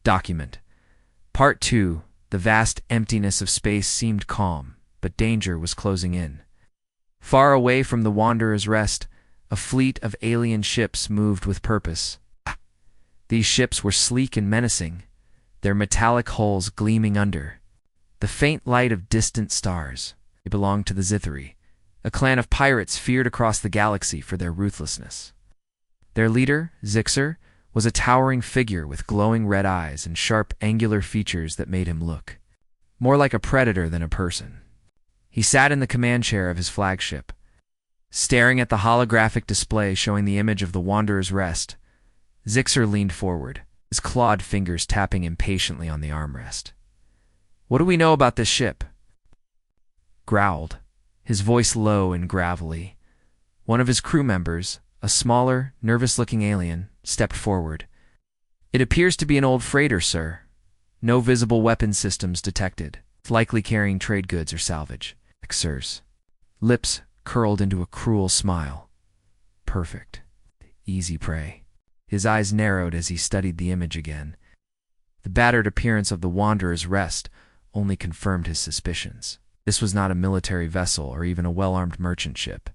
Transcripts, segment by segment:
Document. Part 2. The vast emptiness of space seemed calm, but danger was closing in. Far away from the Wanderer's Rest, a fleet of alien ships moved with purpose. These ships were sleek and menacing, their metallic hulls gleaming under the faint light of distant stars. They belonged to the Zithri, a clan of pirates feared across the galaxy for their ruthlessness. Their leader, Zixer, was a towering figure with glowing red eyes and sharp, angular features that made him look more like a predator than a person. He sat in the command chair of his flagship, staring at the holographic display showing the image of the Wanderer's Rest. Zixer leaned forward, his clawed fingers tapping impatiently on the armrest. "What do we know about this ship?" Growled, his voice low and gravelly. One of his crew members, a smaller, nervous-looking alien, stepped forward. "It appears to be an old freighter, sir. No visible weapon systems detected. It's likely carrying trade goods or salvage." Zixer's lips curled into a cruel smile. Perfect. Easy prey. His eyes narrowed as he studied the image again. The battered appearance of the Wanderer's Rest only confirmed his suspicions. This was not a military vessel or even a well-armed merchant ship.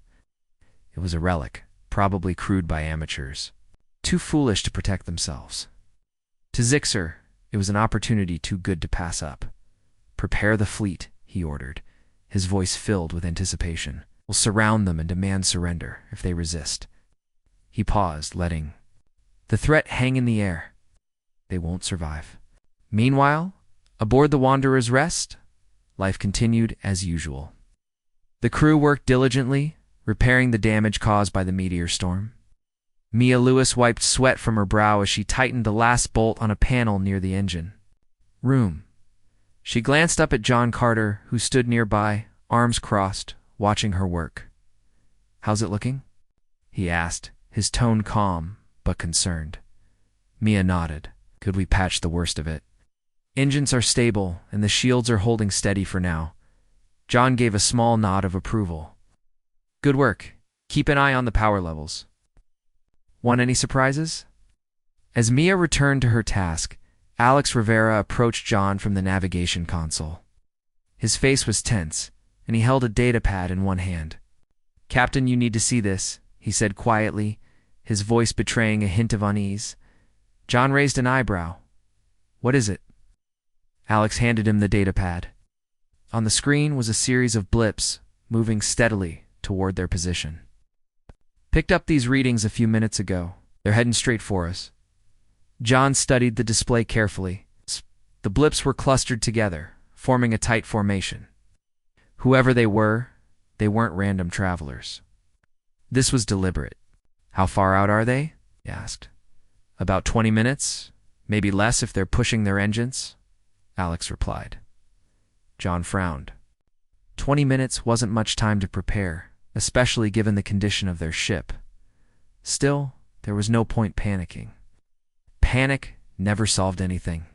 It was a relic, probably crewed by amateurs, too foolish to protect themselves. To Zixer, it was an opportunity too good to pass up. "Prepare the fleet," he ordered, his voice filled with anticipation. "We'll surround them and demand surrender if they resist." He paused, letting the threat hang in the air. They won't survive. Meanwhile, aboard the Wanderer's Rest, life continued as usual. The crew worked diligently, repairing the damage caused by the meteor storm. Mia Lewis wiped sweat from her brow as she tightened the last bolt on a panel near the engine room. She glanced up at John Carter, who stood nearby, arms crossed, watching her work. "How's it looking?" he asked, his tone calm but concerned. Mia nodded. "Could we patch the worst of it? Engines are stable, and the shields are holding steady for now." John gave a small nod of approval. "Good work. Keep an eye on the power levels." "Want any surprises?" As Mia returned to her task, Alex Rivera approached John from the navigation console. His face was tense, and he held a data pad in one hand. "Captain, you need to see this," he said quietly, his voice betraying a hint of unease. John raised an eyebrow. "What is it?" Alex handed him the data pad. On the screen was a series of blips, moving steadily toward their position. "Picked up these readings a few minutes ago. They're heading straight for us." John studied the display carefully. The blips were clustered together, forming a tight formation. Whoever they weren't random travelers. This was deliberate. "How far out are they?" he asked. "About 20 minutes, maybe less if they're pushing their engines," Alex replied. John frowned. 20 minutes wasn't much time to prepare, especially given the condition of their ship. Still, there was no point panicking. Panic never solved anything.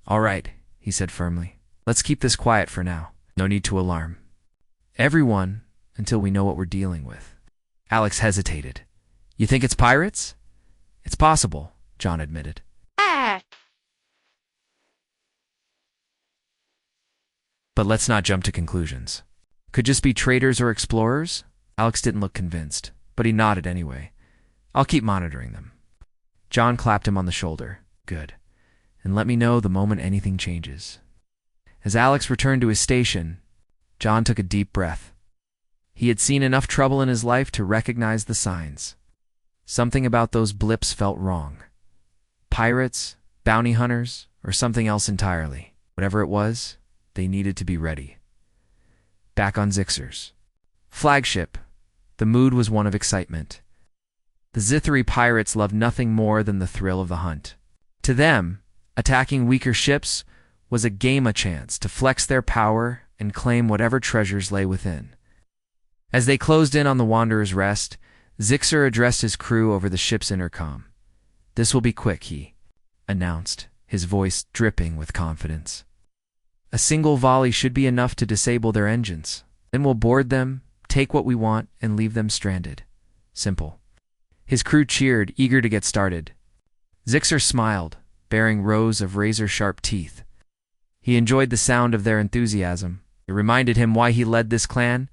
"All right," he said firmly. "Let's keep this quiet for now. No need to alarm everyone until we know what we're dealing with." Alex hesitated. "You think it's pirates?" "It's possible," John admitted. "But let's not jump to conclusions. Could just be traders or explorers?" Alex didn't look convinced, but he nodded anyway. "I'll keep monitoring them." John clapped him on the shoulder. "Good. And let me know the moment anything changes." As Alex returned to his station, John took a deep breath. He had seen enough trouble in his life to recognize the signs. Something about those blips felt wrong. Pirates, bounty hunters, or something else entirely. Whatever it was, they needed to be ready. Back on Zixer's flagship, the mood was one of excitement. The Zithri pirates loved nothing more than the thrill of the hunt. To them, attacking weaker ships was a chance to flex their power and claim whatever treasures lay within. As they closed in on the Wanderer's Rest, Zixer addressed his crew over the ship's intercom. "This will be quick," he announced, his voice dripping with confidence. "A single volley should be enough to disable their engines. Then we'll board them, take what we want, and leave them stranded. Simple." His crew cheered, eager to get started. Zixer smiled, bearing rows of razor-sharp teeth. He enjoyed the sound of their enthusiasm. It reminded him why he led this clan,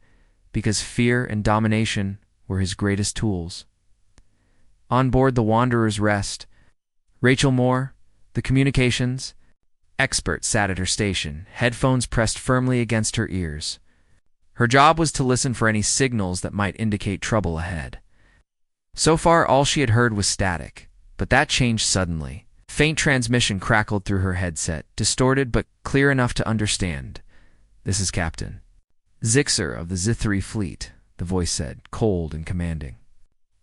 because fear and domination were his greatest tools. On board the Wanderer's Rest, Rachel Moore, the communications expert, sat at her station, headphones pressed firmly against her ears. Her job was to listen for any signals that might indicate trouble ahead. So far, all she had heard was static, but that changed suddenly. Faint transmission crackled through her headset, distorted but clear enough to understand. "This is Captain Zixer of the Zithri fleet," the voice said, cold and commanding.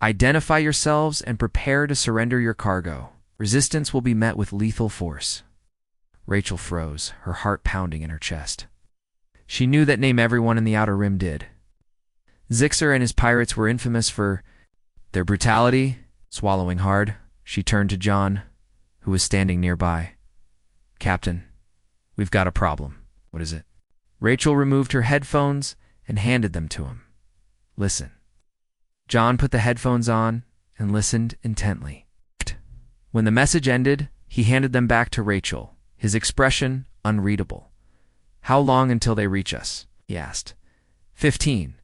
"Identify yourselves and prepare to surrender your cargo. Resistance will be met with lethal force." Rachel froze, her heart pounding in her chest. She knew that name everyone in the Outer Rim did. Zixer and his pirates were infamous for their brutality. Swallowing hard, she turned to John, who was standing nearby. "Captain, we've got a problem." "What is it?" Rachel removed her headphones and handed them to him. "Listen." John put the headphones on and listened intently. When the message ended, he handed them back to Rachel, his expression unreadable. "How long until they reach us?" he asked. 15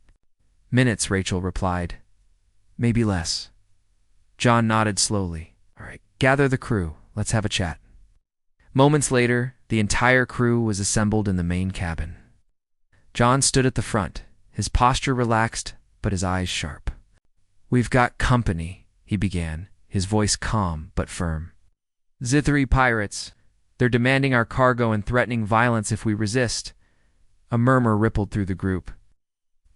minutes, Rachel replied. "Maybe less." John nodded slowly. "All right, gather the crew. Let's have a chat." Moments later, the entire crew was assembled in the main cabin. John stood at the front, his posture relaxed, but his eyes sharp. "We've got company," he began, his voice calm but firm. "Zithri pirates. They're demanding our cargo and threatening violence if we resist." A murmur rippled through the group.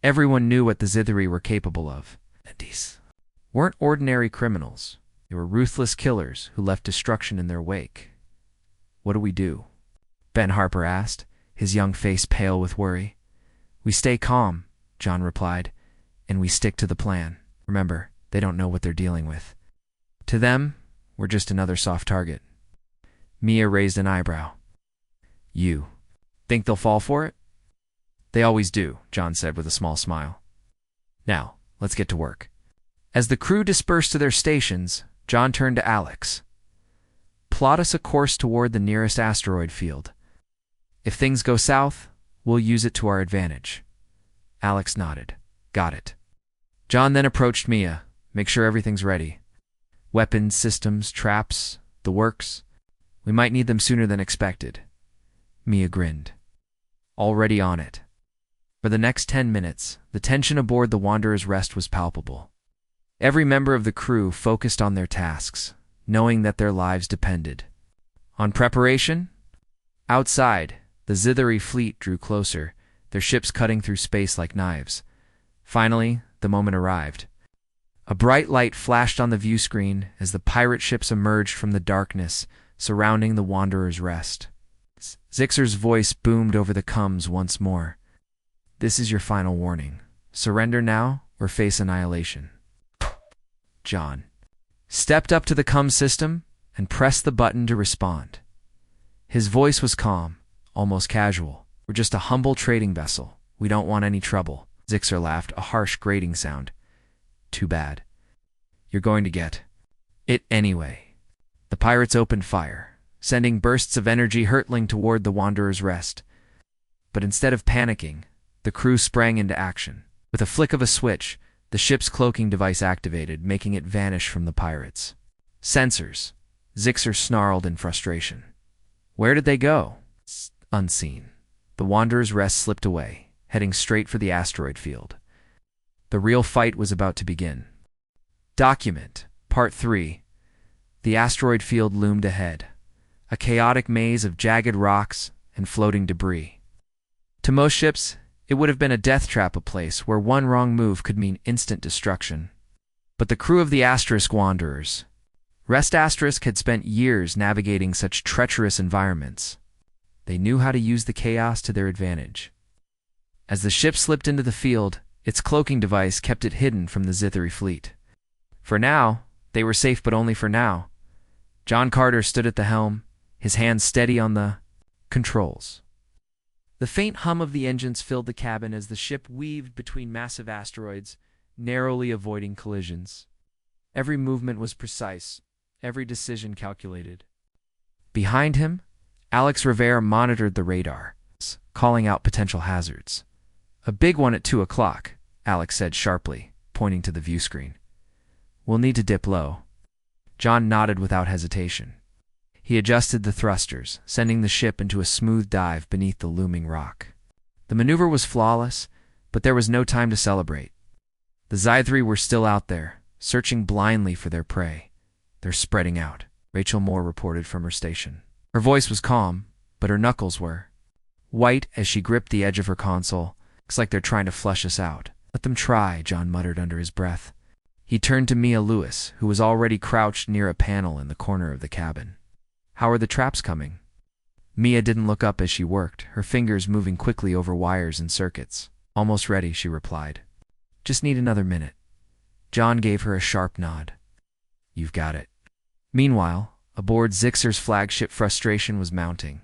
Everyone knew what the Zithri were capable of. These weren't ordinary criminals. They were ruthless killers who left destruction in their wake. "What do we do?" Ben Harper asked, his young face pale with worry. "We stay calm," John replied, "and we stick to the plan. Remember, they don't know what they're dealing with. To them, we're just another soft target." Mia raised an eyebrow. "You think they'll fall for it?" "They always do," John said with a small smile. "Now, let's get to work." As the crew dispersed to their stations, John turned to Alex. "Plot us a course toward the nearest asteroid field. If things go south, we'll use it to our advantage." Alex nodded. "Got it." John then approached Mia. "Make sure everything's ready. Weapons, systems, traps, the works. We might need them sooner than expected." Mia grinned. "Already on it." For the next 10 minutes, the tension aboard the Wanderer's Rest was palpable. Every member of the crew focused on their tasks, knowing that their lives depended. On preparation? Outside, the Zithri fleet drew closer, their ships cutting through space like knives. Finally, the moment arrived. A bright light flashed on the view screen as the pirate ships emerged from the darkness surrounding the Wanderer's Rest. Zixer's voice boomed over the comms once more. "This is your final warning. Surrender now or face annihilation." John stepped up to the comm system and pressed the button to respond. His voice was calm, almost casual. "We're just a humble trading vessel. We don't want any trouble." Zixer laughed, a harsh grating sound. "Too bad. You're going to get it anyway." The pirates opened fire, sending bursts of energy hurtling toward the Wanderer's Rest. But instead of panicking, the crew sprang into action. With a flick of a switch, the ship's cloaking device activated, making it vanish from the pirates. "Sensors," Zixer snarled in frustration. "Where did they go?" Unseen, the Wanderer's Rest slipped away, heading straight for the asteroid field. The real fight was about to begin. Document Part 3. The asteroid field loomed ahead, a chaotic maze of jagged rocks and floating debris. To most ships, it would have been a death trap, a place where one wrong move could mean instant destruction. But the crew of the Asterisk Wanderers, Rest Asterisk, had spent years navigating such treacherous environments. They knew how to use the chaos to their advantage. As the ship slipped into the field, its cloaking device kept it hidden from the Zithri fleet. For now, they were safe, but only for now. John Carter stood at the helm, his hands steady on the controls. The faint hum of the engines filled the cabin as the ship weaved between massive asteroids, narrowly avoiding collisions. Every movement was precise, every decision calculated. Behind him, Alex Rivera monitored the radar, calling out potential hazards. "A big one at 2 o'clock, Alex said sharply, pointing to the view screen. "We'll need to dip low." John nodded without hesitation. He adjusted the thrusters, sending the ship into a smooth dive beneath the looming rock. The maneuver was flawless, but there was no time to celebrate. The Zythri were still out there, searching blindly for their prey. "They're spreading out," Rachel Moore reported from her station. Her voice was calm, but her knuckles were white as she gripped the edge of her console. "Looks like they're trying to flush us out." "Let them try," John muttered under his breath. He turned to Mia Lewis, who was already crouched near a panel in the corner of the cabin. "How are the traps coming?" Mia didn't look up as she worked, her fingers moving quickly over wires and circuits. "Almost ready," she replied. "Just need another minute." John gave her a sharp nod. "You've got it." Meanwhile, aboard Zixer's flagship, frustration was mounting.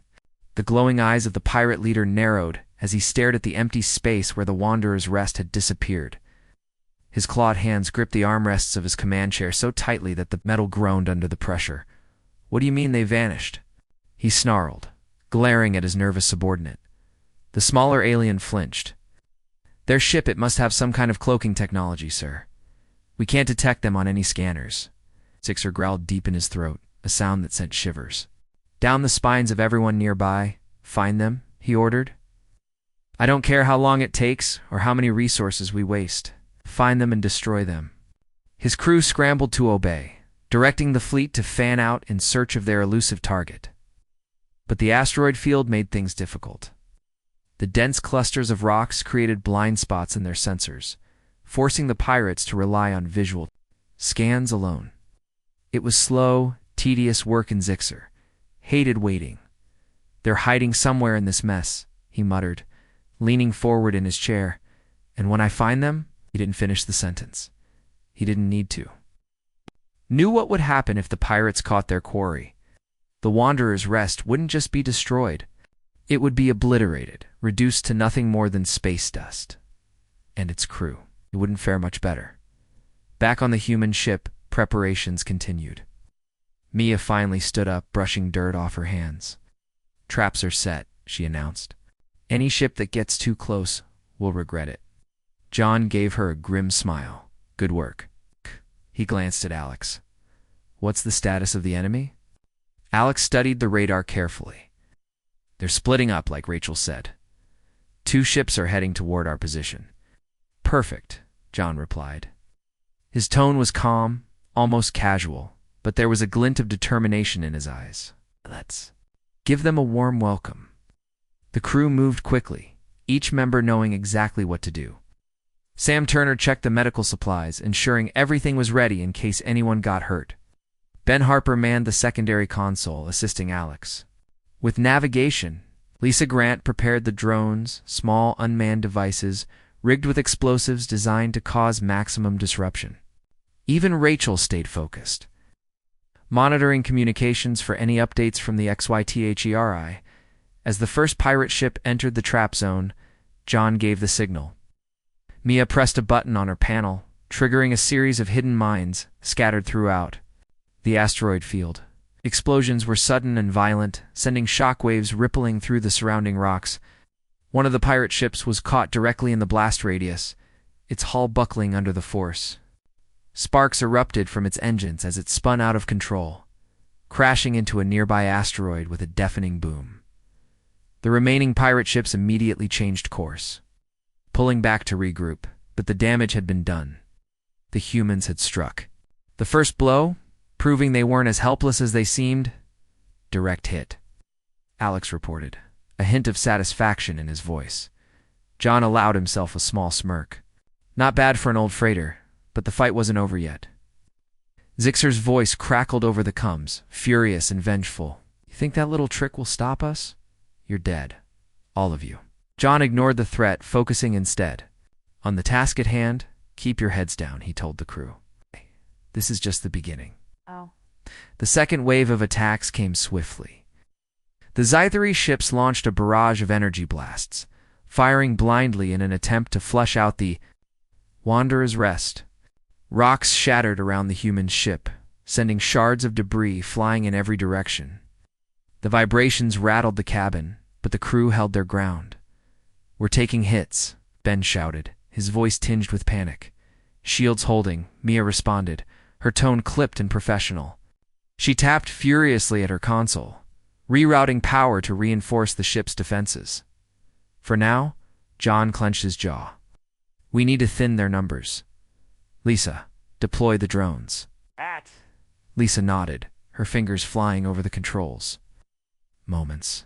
The glowing eyes of the pirate leader narrowed as he stared at the empty space where the Wanderer's Rest had disappeared. His clawed hands gripped the armrests of his command chair so tightly that the metal groaned under the pressure. "What do you mean they vanished?" he snarled, glaring at his nervous subordinate. The smaller alien flinched. "Their ship, it must have some kind of cloaking technology, sir. We can't detect them on any scanners." Zixer growled deep in his throat, a sound that sent shivers. "Down the spines of everyone nearby. Find them," he ordered. "I don't care how long it takes or how many resources we waste. Find them and destroy them." His crew scrambled to obey, directing the fleet to fan out in search of their elusive target. But the asteroid field made things difficult. The dense clusters of rocks created blind spots in their sensors, forcing the pirates to rely on visual scans alone. It was slow, tedious work, and Zixer hated waiting. "They're hiding somewhere in this mess," he muttered, leaning forward in his chair. "And when I find them—" He didn't finish the sentence. He didn't need to. Knew what would happen if the pirates caught their quarry. The Wanderer's Rest wouldn't just be destroyed. It would be obliterated, reduced to nothing more than space dust. And its crew. It wouldn't fare much better. Back on the human ship, preparations continued. Mia finally stood up, brushing dirt off her hands. "Traps are set," she announced. "Any ship that gets too close will regret it." John gave her a grim smile. "Good work." He glanced at Alex. "What's the status of the enemy?" Alex studied the radar carefully. "They're splitting up, like Rachel said. 2 ships are heading toward our position." "Perfect," John replied. His tone was calm, almost casual, but there was a glint of determination in his eyes. "Let's give them a warm welcome." The crew moved quickly, each member knowing exactly what to do. Sam Turner checked the medical supplies, ensuring everything was ready in case anyone got hurt. Ben Harper manned the secondary console, assisting Alex. With navigation, Lisa Grant prepared the drones, small unmanned devices rigged with explosives designed to cause maximum disruption. Even Rachel stayed focused, monitoring communications for any updates from the XYTHERI. As the first pirate ship entered the trap zone, John gave the signal. Mia pressed a button on her panel, triggering a series of hidden mines scattered throughout the asteroid field. Explosions were sudden and violent, sending shockwaves rippling through the surrounding rocks. One of the pirate ships was caught directly in the blast radius, its hull buckling under the force. Sparks erupted from its engines as it spun out of control, crashing into a nearby asteroid with a deafening boom. The remaining pirate ships immediately changed course, pulling back to regroup, but the damage had been done. The humans had struck. The first blow, proving they weren't as helpless as they seemed, direct hit, Alex reported, a hint of satisfaction in his voice. John allowed himself a small smirk. Not bad for an old freighter, but the fight wasn't over yet. Zixer's voice crackled over the coms, furious and vengeful. "You think that little trick will stop us? You're dead. All of you." John ignored the threat, focusing instead. "On the task at hand, keep your heads down," he told the crew. "This is just the beginning." Oh. The second wave of attacks came swiftly. The Zythri ships launched a barrage of energy blasts, firing blindly in an attempt to flush out the Wanderer's Rest. Rocks shattered around the human ship, sending shards of debris flying in every direction. The vibrations rattled the cabin, but the crew held their ground. "We're taking hits," Ben shouted, his voice tinged with panic. "Shields holding," Mia responded, her tone clipped and professional. She tapped furiously at her console, rerouting power to reinforce the ship's defenses. For now, John clenched his jaw. "We need to thin their numbers. Lisa, deploy the drones." Lisa nodded, her fingers flying over the controls. Moments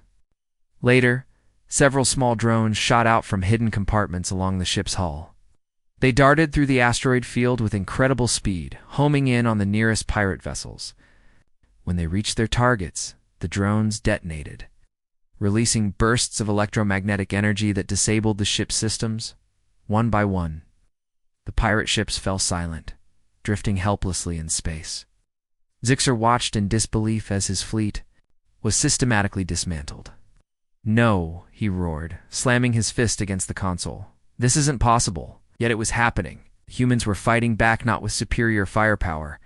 later, several small drones shot out from hidden compartments along the ship's hull. They darted through the asteroid field with incredible speed, homing in on the nearest pirate vessels. When they reached their targets, the drones detonated, releasing bursts of electromagnetic energy that disabled the ship's systems. One by one, the pirate ships fell silent, drifting helplessly in space. Zixer watched in disbelief as his fleet was systematically dismantled. "No," he roared, slamming his fist against the console. "This isn't possible." Yet it was happening. Humans were fighting back not with superior firepower,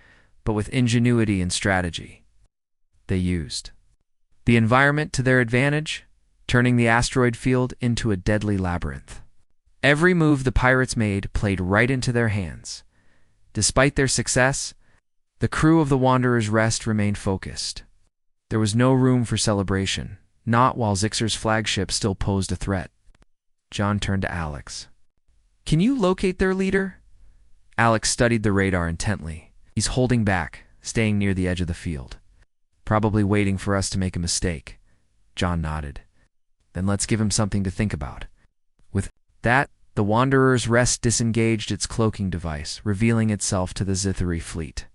but with ingenuity and strategy. They used the environment to their advantage, turning the asteroid field into a deadly labyrinth. Every move the pirates made played right into their hands. Despite their success, the crew of the Wanderer's Rest remained focused. There was no room for celebration, not while Zixer's flagship still posed a threat. John turned to Alex. "Can you locate their leader?" Alex studied the radar intently. "He's holding back, staying near the edge of the field. Probably waiting for us to make a mistake." John nodded. "Then let's give him something to think about." With that, the Wanderer's Rest disengaged its cloaking device, revealing itself to the Zithari fleet.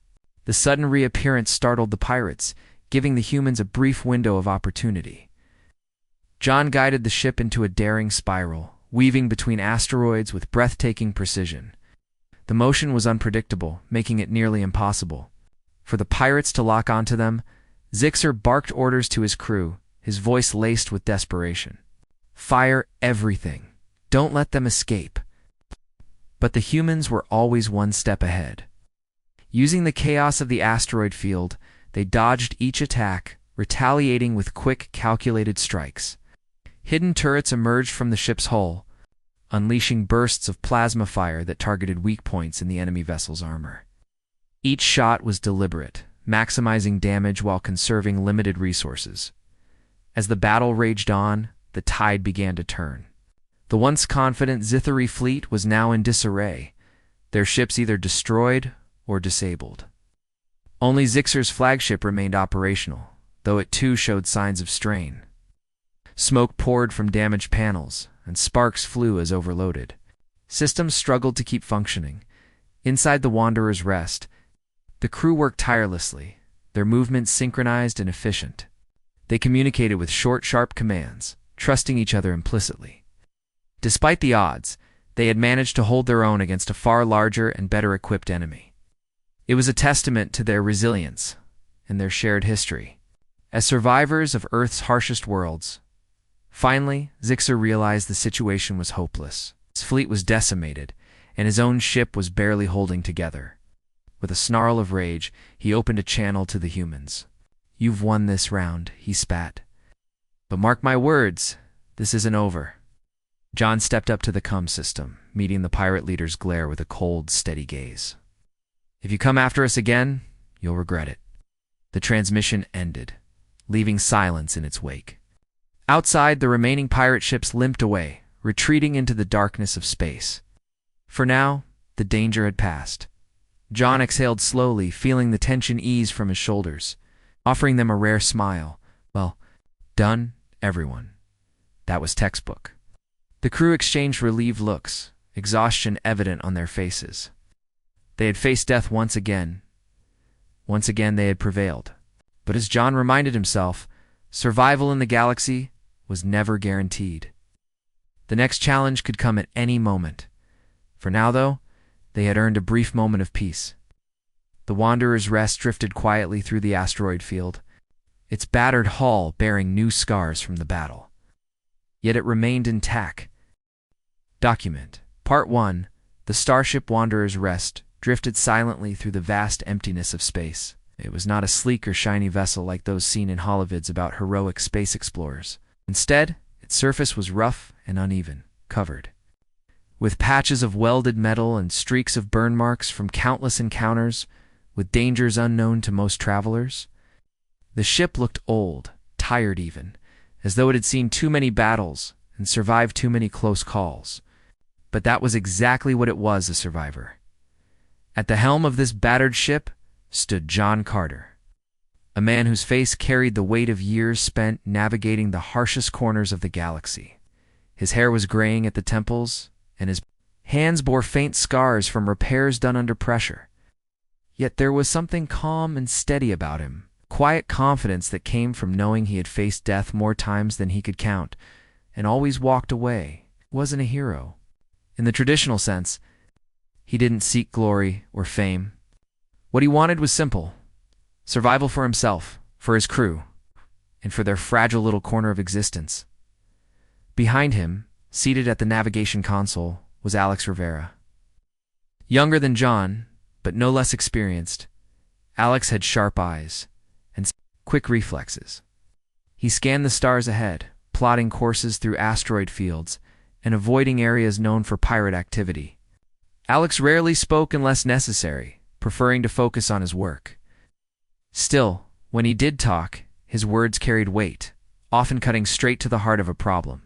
The sudden reappearance startled the pirates, giving the humans a brief window of opportunity. John guided the ship into a daring spiral, weaving between asteroids with breathtaking precision. The motion was unpredictable, making it nearly impossible for the pirates to lock onto them. Zixer barked orders to his crew, his voice laced with desperation. "Fire everything. Don't let them escape." But the humans were always one step ahead. Using the chaos of the asteroid field, they dodged each attack, retaliating with quick, calculated strikes. Hidden turrets emerged from the ship's hull, unleashing bursts of plasma fire that targeted weak points in the enemy vessel's armor. Each shot was deliberate, maximizing damage while conserving limited resources. As the battle raged on, the tide began to turn. The once confident Zithari fleet was now in disarray, their ships either destroyed or disabled. Only Zixer's flagship remained operational, though it too showed signs of strain. Smoke poured from damaged panels, and sparks flew as overloaded. Systems struggled to keep functioning. Inside the Wanderer's Rest, the crew worked tirelessly, their movements synchronized and efficient. They communicated with short, sharp commands, trusting each other implicitly. Despite the odds, they had managed to hold their own against a far larger and better equipped enemy. It was a testament to their resilience and their shared history. As survivors of Earth's harshest worlds, finally, Zixer realized the situation was hopeless. His fleet was decimated, and his own ship was barely holding together. With a snarl of rage, he opened a channel to the humans. "You've won this round," he spat. "But mark my words, this isn't over." John stepped up to the comm system, meeting the pirate leader's glare with a cold, steady gaze. "If you come after us again, you'll regret it." The transmission ended, leaving silence in its wake. Outside, the remaining pirate ships limped away, retreating into the darkness of space. For now, the danger had passed. John exhaled slowly, feeling the tension ease from his shoulders, offering them a rare smile. "Well, done, everyone." That was textbook. The crew exchanged relieved looks, exhaustion evident on their faces. They had faced death once again. Once again they had prevailed. But as John reminded himself, survival in the galaxy was never guaranteed. The next challenge could come at any moment. For now, though, they had earned a brief moment of peace. The Wanderer's Rest drifted quietly through the asteroid field, its battered hull bearing new scars from the battle. Yet it remained intact. Document. Part 1. The starship Wanderer's Rest drifted silently through the vast emptiness of space. It was not a sleek or shiny vessel like those seen in Hollywood's about heroic space explorers. Instead, its surface was rough and uneven, covered with patches of welded metal and streaks of burn marks from countless encounters with dangers unknown to most travelers. The ship looked old, tired even, as though it had seen too many battles and survived too many close calls. But that was exactly what it was, a survivor. At the helm of this battered ship stood John Carter, a man whose face carried the weight of years spent navigating the harshest corners of the galaxy. His hair was graying at the temples, and his hands bore faint scars from repairs done under pressure. Yet there was something calm and steady about him, quiet confidence that came from knowing he had faced death more times than he could count, and always walked away. He wasn't a hero. In the traditional sense, he didn't seek glory or fame. What he wanted was simple: survival for himself, for his crew, and for their fragile little corner of existence. Behind him, seated at the navigation console, was Alex Rivera. Younger than John, but no less experienced, Alex had sharp eyes and quick reflexes. He scanned the stars ahead, plotting courses through asteroid fields and avoiding areas known for pirate activity. Alex rarely spoke unless necessary, preferring to focus on his work. Still, when he did talk, his words carried weight, often cutting straight to the heart of a problem.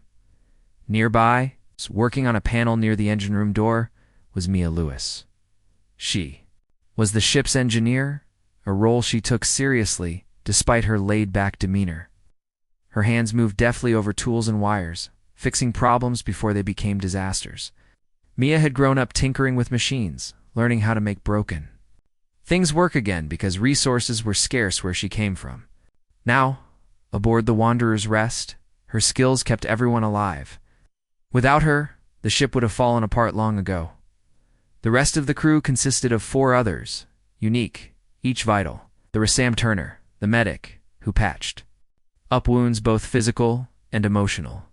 Nearby, working on a panel near the engine room door, was Mia Lewis. She was the ship's engineer, a role she took seriously despite her laid-back demeanor. Her hands moved deftly over tools and wires, fixing problems before they became disasters. Mia had grown up tinkering with machines, learning how to make broken things work again because resources were scarce where she came from. Now, aboard the Wanderer's Rest, her skills kept everyone alive. Without her, the ship would have fallen apart long ago. The rest of the crew consisted of 4 others, unique, each vital. There was Sam Turner, the medic, who patched up wounds both physical and emotional.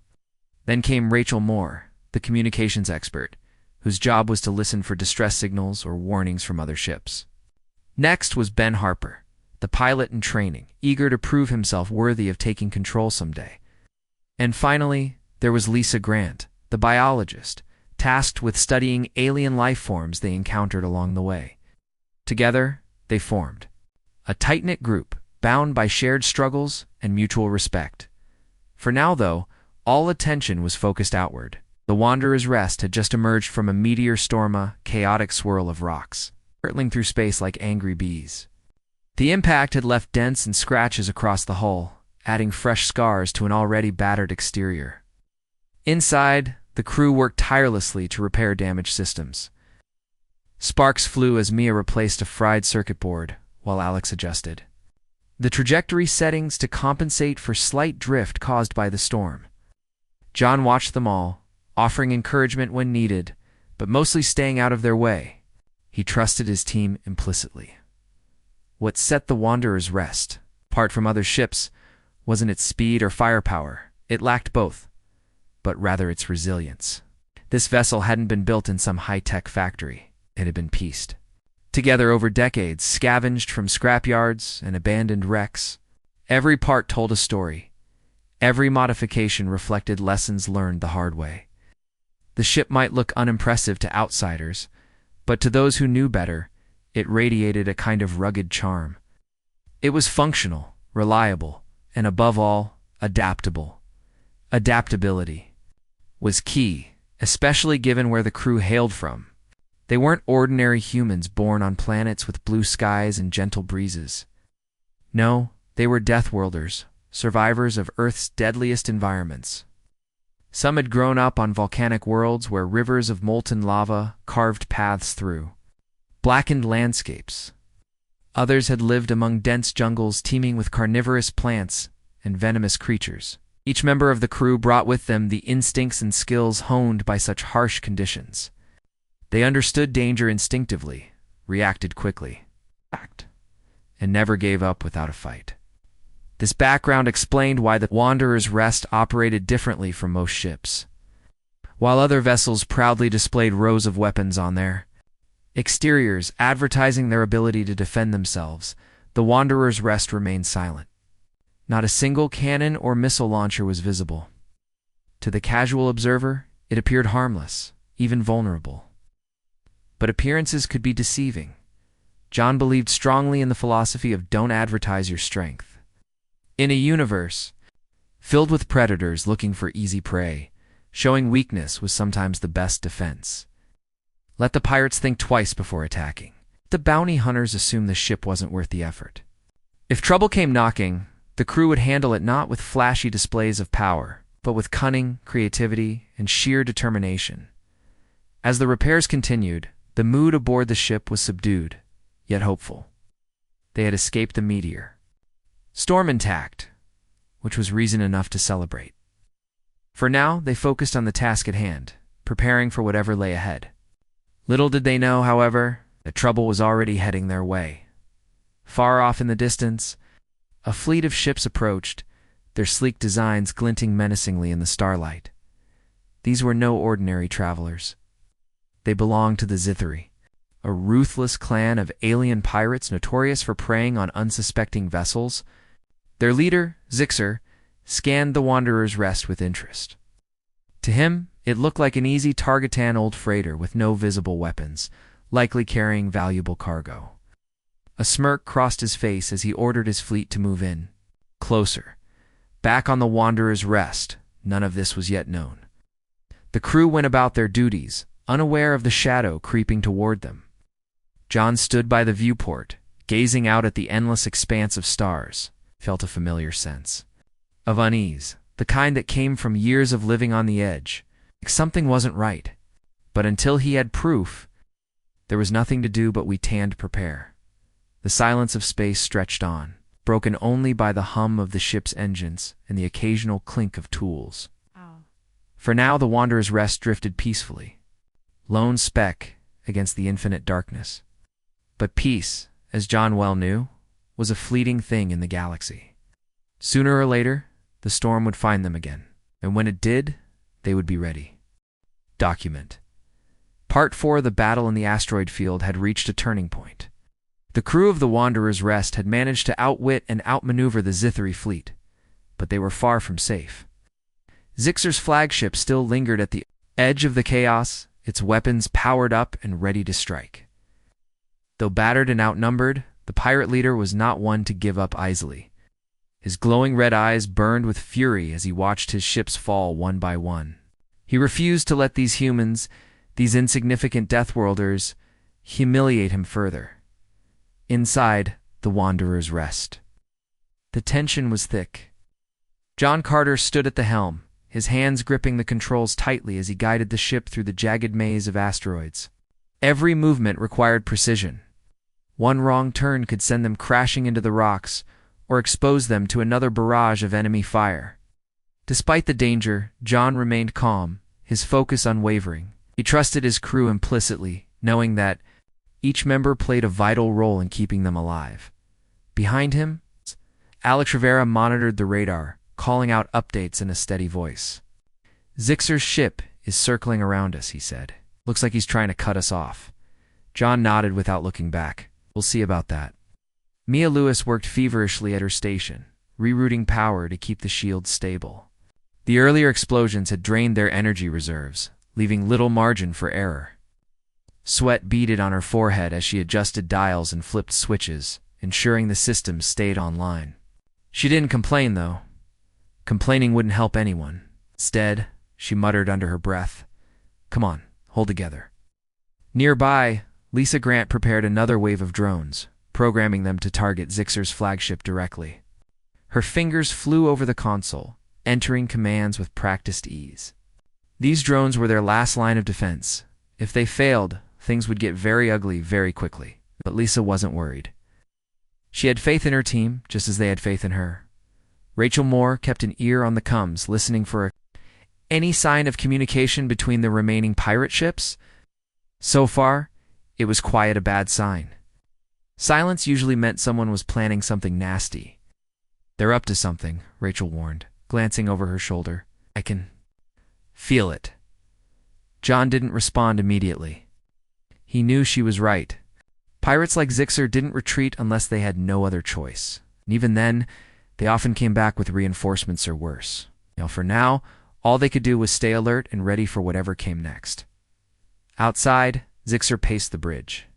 Then came Rachel Moore, the communications expert, whose job was to listen for distress signals or warnings from other ships. Next was Ben Harper, the pilot in training, eager to prove himself worthy of taking control someday. And finally, there was Lisa Grant, the biologist, tasked with studying alien life forms they encountered along the way. Together, they formed a tight-knit group, bound by shared struggles and mutual respect. For now, though, all attention was focused outward. The Wanderer's Rest had just emerged from a meteor storm, a chaotic swirl of rocks, hurtling through space like angry bees. The impact had left dents and scratches across the hull, adding fresh scars to an already battered exterior. Inside, the crew worked tirelessly to repair damaged systems. Sparks flew as Mia replaced a fried circuit board, while Alex adjusted the trajectory settings to compensate for slight drift caused by the storm. John watched them all, offering encouragement when needed, but mostly staying out of their way. He trusted his team implicitly. What set the Wanderer's Rest apart from other ships wasn't its speed or firepower. It lacked both, but rather its resilience. This vessel hadn't been built in some high-tech factory. It had been pieced together over decades, scavenged from scrapyards and abandoned wrecks. Every part told a story. Every modification reflected lessons learned the hard way. The ship might look unimpressive to outsiders, but to those who knew better, it radiated a kind of rugged charm. It was functional, reliable, and above all, adaptable. Adaptability was key, especially given where the crew hailed from. They weren't ordinary humans born on planets with blue skies and gentle breezes. No, they were Deathworlders, survivors of Earth's deadliest environments. Some had grown up on volcanic worlds where rivers of molten lava carved paths through blackened landscapes. Others had lived among dense jungles teeming with carnivorous plants and venomous creatures. Each member of the crew brought with them the instincts and skills honed by such harsh conditions. They understood danger instinctively, reacted quickly, and never gave up without a fight. This background explained why the Wanderer's Rest operated differently from most ships. While other vessels proudly displayed rows of weapons on their exteriors advertising their ability to defend themselves, The Wanderer's Rest remained silent. Not a single cannon or missile launcher was visible. To the casual observer, it appeared harmless, even vulnerable. But appearances could be deceiving. John believed strongly in the philosophy of don't advertise your strength. In a universe filled with predators looking for easy prey, showing weakness was sometimes the best defense. Let the pirates think twice before attacking. The bounty hunters assumed the ship wasn't worth the effort. If trouble came knocking, the crew would handle it not with flashy displays of power, but with cunning, creativity, and sheer determination. As the repairs continued, the mood aboard the ship was subdued, yet hopeful. They had escaped the meteor. Storm intact, which was reason enough to celebrate. For now, they focused on the task at hand, preparing for whatever lay ahead. Little did they know, however, that trouble was already heading their way. Far off in the distance, a fleet of ships approached, their sleek designs glinting menacingly in the starlight. These were no ordinary travelers. They belonged to the Zithri, a ruthless clan of alien pirates notorious for preying on unsuspecting vessels. Their leader, Zixer, scanned the Wanderer's Rest with interest. To him, it looked like an easy targetan old freighter with no visible weapons, likely carrying valuable cargo. A smirk crossed his face as he ordered his fleet to move in. Closer. Back on the Wanderer's Rest, none of this was yet known. The crew went about their duties, unaware of the shadow creeping toward them. John stood by the viewport, gazing out at the endless expanse of stars, felt a familiar sense of unease, the kind that came from years of living on the edge. Something wasn't right. But until he had proof, there was nothing to do but wait and prepare. The silence of space stretched on, broken only by the hum of the ship's engines and the occasional clink of tools. For now, the Wanderer's Rest drifted peacefully, lone speck against the infinite darkness. But peace, as John well knew, was a fleeting thing in the galaxy. Sooner or later, the storm would find them again, and when it did, they would be ready. Document. Part 4 of the battle in the asteroid field had reached a turning point. The crew of the Wanderer's Rest had managed to outwit and outmaneuver the Zithri fleet, but they were far from safe. Zixer's flagship still lingered at the edge of the chaos, its weapons powered up and ready to strike. Though battered and outnumbered, the pirate leader was not one to give up easily. His glowing red eyes burned with fury as he watched his ships fall one by one. He refused to let these humans, these insignificant Deathworlders, humiliate him further. Inside the Wanderer's Rest, the tension was thick. John Carter stood at the helm, his hands gripping the controls tightly as he guided the ship through the jagged maze of asteroids. Every movement required precision. One wrong turn could send them crashing into the rocks or expose them to another barrage of enemy fire. Despite the danger, John remained calm, his focus unwavering. He trusted his crew implicitly, knowing that each member played a vital role in keeping them alive. Behind him, Alex Rivera monitored the radar, calling out updates in a steady voice. "Zixer's ship is circling around us," he said. "Looks like he's trying to cut us off." John nodded without looking back. "We'll see about that." Mia Lewis worked feverishly at her station, rerouting power to keep the shield stable. The earlier explosions had drained their energy reserves, leaving little margin for error. Sweat beaded on her forehead as she adjusted dials and flipped switches, ensuring the system stayed online. She didn't complain, though. Complaining wouldn't help anyone. Instead, she muttered under her breath, "Come on, hold together." Nearby, Lisa Grant prepared another wave of drones, programming them to target Zixer's flagship directly. Her fingers flew over the console, entering commands with practiced ease. These drones were their last line of defense. If they failed, things would get very ugly very quickly. But Lisa wasn't worried. She had faith in her team, just as they had faith in her. Rachel Moore kept an ear on the comms, listening for any sign of communication between the remaining pirate ships. So far, it was quite a bad sign. Silence usually meant someone was planning something nasty. "They're up to something," Rachel warned, glancing over her shoulder. "I can feel it." John didn't respond immediately. He knew she was right. Pirates like Zixer didn't retreat unless they had no other choice. And even then, they often came back with reinforcements or worse. For now, all they could do was stay alert and ready for whatever came next. Outside, Zixer paced the bridge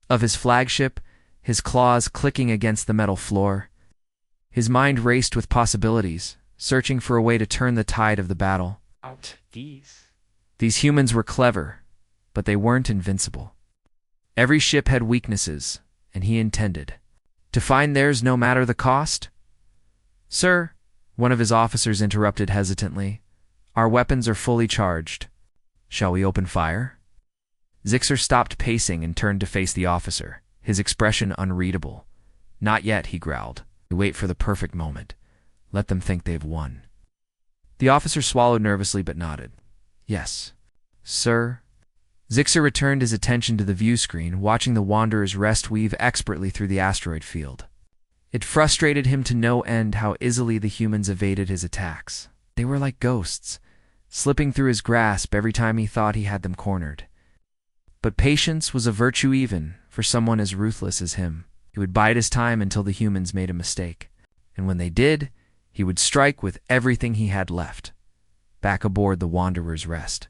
of his flagship, his claws clicking against the metal floor. His mind raced with possibilities, searching for a way to turn the tide of the battle. These humans were clever, but they weren't invincible. Every ship had weaknesses, and he intended to find theirs no matter the cost. "Sir," one of his officers interrupted hesitantly, "our weapons are fully charged. Shall we open fire?" Zixer stopped pacing and turned to face the officer, his expression unreadable. "Not yet," he growled. "We wait for the perfect moment. Let them think they've won." The officer swallowed nervously but nodded. "Yes, sir." Zixer returned his attention to the view screen, watching the Wanderer's Rest weave expertly through the asteroid field. It frustrated him to no end how easily the humans evaded his attacks. They were like ghosts, slipping through his grasp every time he thought he had them cornered. But patience was a virtue even for someone as ruthless as him. He would bide his time until the humans made a mistake. And when they did, he would strike with everything he had left. Back aboard the Wanderer's Rest,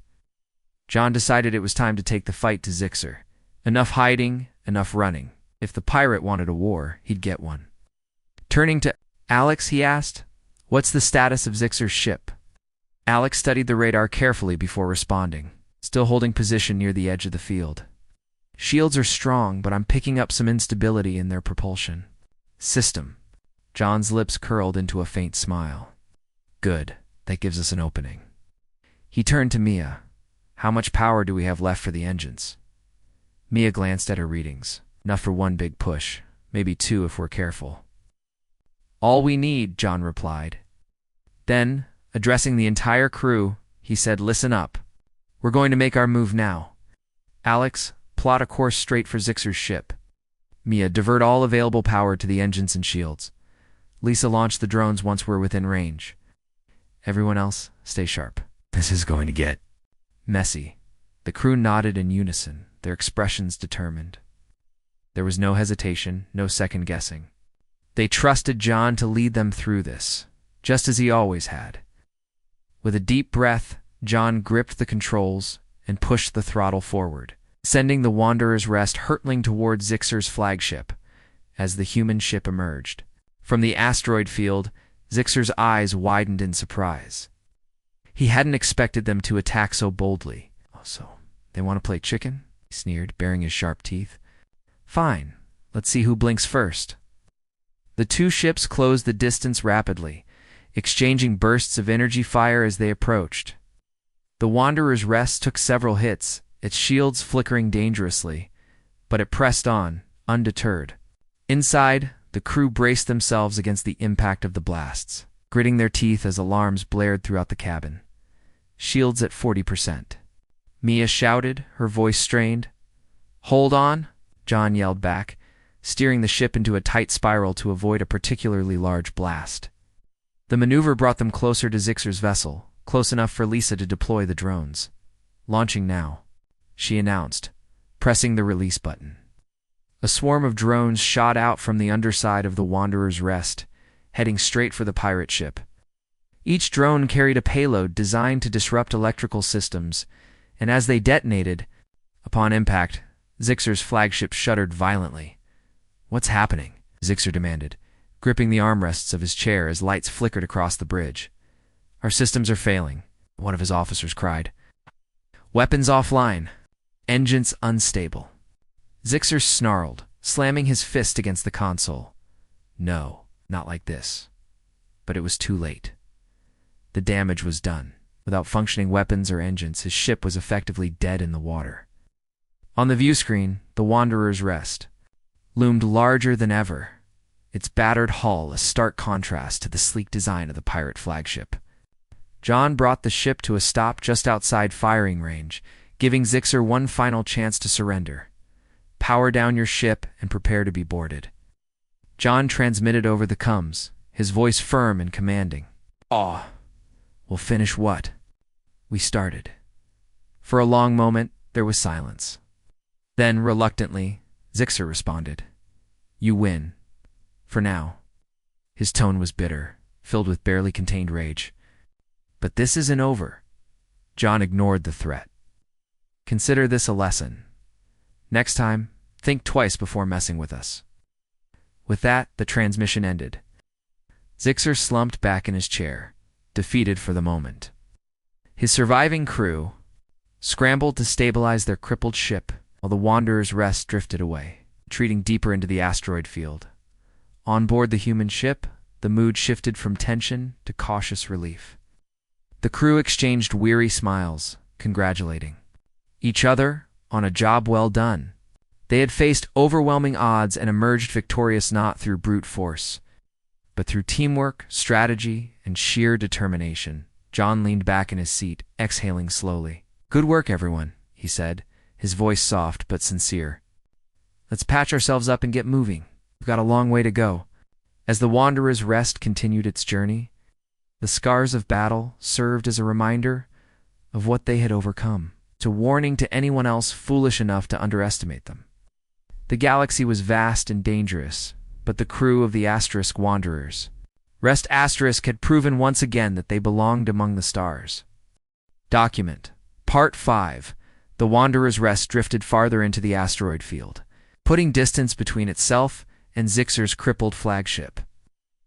John decided it was time to take the fight to Zixer. Enough hiding, enough running. If the pirate wanted a war, he'd get one. Turning to Alex, he asked, "What's the status of Zixer's ship?" Alex studied the radar carefully before responding, still holding position near the edge of the field. "Shields are strong, but I'm picking up some instability in their propulsion system." John's lips curled into a faint smile. "Good. That gives us an opening." He turned to Mia. "How much power do we have left for the engines?" Mia glanced at her readings. "Enough for one big push, maybe two if we're careful." "All we need," John replied. Then, addressing the entire crew, he said, "Listen up. We're going to make our move now. Alex, plot a course straight for Zixer's ship. Mia, divert all available power to the engines and shields. Lisa, launch the drones once we're within range. Everyone else, stay sharp. This is going to get messy." The crew nodded in unison, their expressions determined. There was no hesitation, no second guessing. They trusted John to lead them through this, just as he always had. With a deep breath, John gripped the controls and pushed the throttle forward, sending the Wanderer's Rest hurtling toward Zixer's flagship as the human ship emerged. From the asteroid field, Zixer's eyes widened in surprise. He hadn't expected them to attack so boldly. "Oh, so they want to play chicken?" he sneered, baring his sharp teeth. "Fine. Let's see who blinks first." The two ships closed the distance rapidly, exchanging bursts of energy fire as they approached. The Wanderer's Rest took several hits, its shields flickering dangerously, but it pressed on, undeterred. Inside, the crew braced themselves against the impact of the blasts, gritting their teeth as alarms blared throughout the cabin. "Shields at 40%. Mia shouted, her voice strained. "Hold on," John yelled back, steering the ship into a tight spiral to avoid a particularly large blast. The maneuver brought them closer to Zixer's vessel, close enough for Lisa to deploy the drones. "Launching now," she announced, pressing the release button. A swarm of drones shot out from the underside of the Wanderer's Rest, heading straight for the pirate ship. Each drone carried a payload designed to disrupt electrical systems, and as they detonated, upon impact, Zixer's flagship shuddered violently. "What's happening?" Zixer demanded, gripping the armrests of his chair as lights flickered across the bridge. "Our systems are failing," one of his officers cried. "Weapons offline. Engines unstable." Zixer snarled, slamming his fist against the console. No. Not like this. But it was too late. The damage was done. Without functioning weapons or engines, his ship was effectively dead in the water. On the view screen, the Wanderer's Rest loomed larger than ever, its battered hull a stark contrast to the sleek design of the pirate flagship. John brought the ship to a stop just outside firing range, giving Zixer one final chance to surrender. "Power down your ship and prepare to be boarded." John transmitted over the comms, his voice firm and commanding. "Aw, we'll finish what we started." For a long moment, there was silence. Then, reluctantly, Zixer responded. You win. For now. His tone was bitter, filled with barely contained rage. But this isn't over. John ignored the threat. Consider this a lesson. Next time, think twice before messing with us. With that, the transmission ended. Zixer slumped back in his chair, defeated for the moment. His surviving crew scrambled to stabilize their crippled ship while the Wanderer's rest drifted away, retreating deeper into the asteroid field. On board the human ship, the mood shifted from tension to cautious relief. The crew exchanged weary smiles, congratulating each other on a job well done. They had faced overwhelming odds and emerged victorious not through brute force, but through teamwork, strategy, and sheer determination. John leaned back in his seat, exhaling slowly. Good work, everyone, he said, his voice soft but sincere. Let's patch ourselves up and get moving. We've got a long way to go. As the Wanderer's rest continued its journey, the scars of battle served as a reminder of what they had overcome, a warning to anyone else foolish enough to underestimate them. The galaxy was vast and dangerous, but the crew of the Asterisk Wanderers, Rest Asterisk, had proven once again that they belonged among the stars. Document. Part 5. The Wanderer's Rest drifted farther into the asteroid field, putting distance between itself and Zixer's crippled flagship.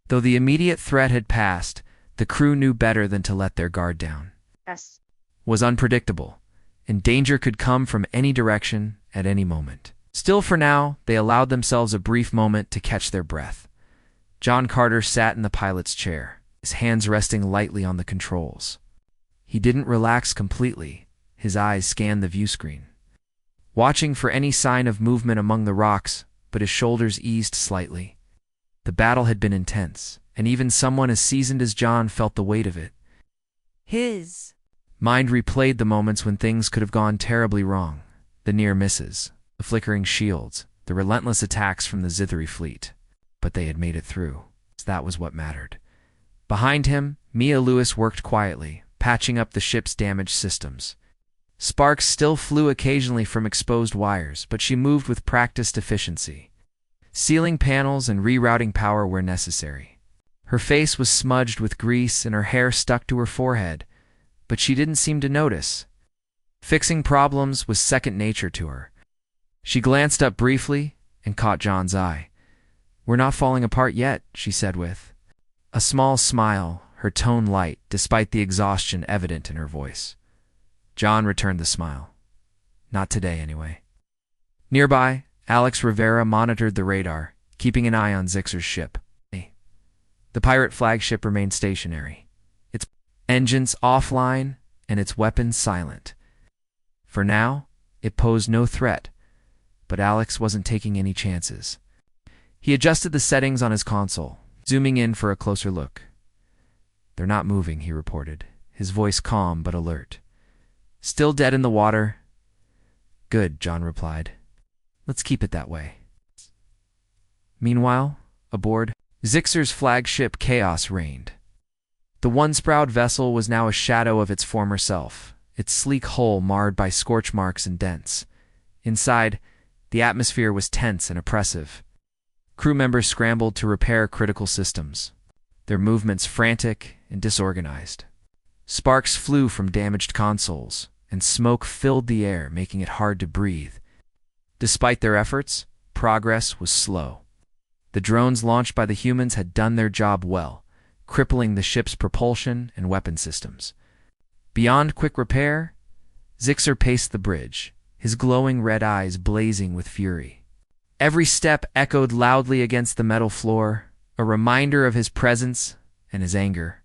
Though the immediate threat had passed, the crew knew better than to let their guard down. Yes. Was unpredictable, and danger could come from any direction at any moment. Still, for now, they allowed themselves a brief moment to catch their breath. John Carter sat in the pilot's chair, his hands resting lightly on the controls. He didn't relax completely. His eyes scanned the viewscreen, watching for any sign of movement among the rocks, but his shoulders eased slightly. The battle had been intense, and even someone as seasoned as John felt the weight of it. His mind replayed the moments when things could have gone terribly wrong, the near misses, the flickering shields, the relentless attacks from the Zithri fleet. But they had made it through. That was what mattered. Behind him, Mia Lewis worked quietly, patching up the ship's damaged systems. Sparks still flew occasionally from exposed wires, but she moved with practiced efficiency, sealing panels and rerouting power where necessary. Her face was smudged with grease and her hair stuck to her forehead, but she didn't seem to notice. Fixing problems was second nature to her. She glanced up briefly and caught John's eye. We're not falling apart yet, she said with a small smile, her tone light despite the exhaustion evident in her voice. John returned the smile. Not today, anyway. Nearby, Alex Rivera monitored the radar, keeping an eye on Zixer's ship. The pirate flagship remained stationary, its engines offline and its weapons silent. For now, it posed no threat, but Alex wasn't taking any chances. He adjusted the settings on his console, zooming in for a closer look. They're not moving, he reported, his voice calm but alert. Still dead in the water? Good, John replied. Let's keep it that way. Meanwhile, aboard, Zixer's flagship Chaos reigned. The one-sprowed vessel was now a shadow of its former self, its sleek hull marred by scorch marks and dents. Inside, the atmosphere was tense and oppressive. Crew members scrambled to repair critical systems, their movements frantic and disorganized. Sparks flew from damaged consoles, and smoke filled the air, making it hard to breathe. Despite their efforts, progress was slow. The drones launched by the humans had done their job well, crippling the ship's propulsion and weapon systems. Beyond quick repair, Zixer paced the bridge, his glowing red eyes blazing with fury. Every step echoed loudly against the metal floor, a reminder of his presence and his anger.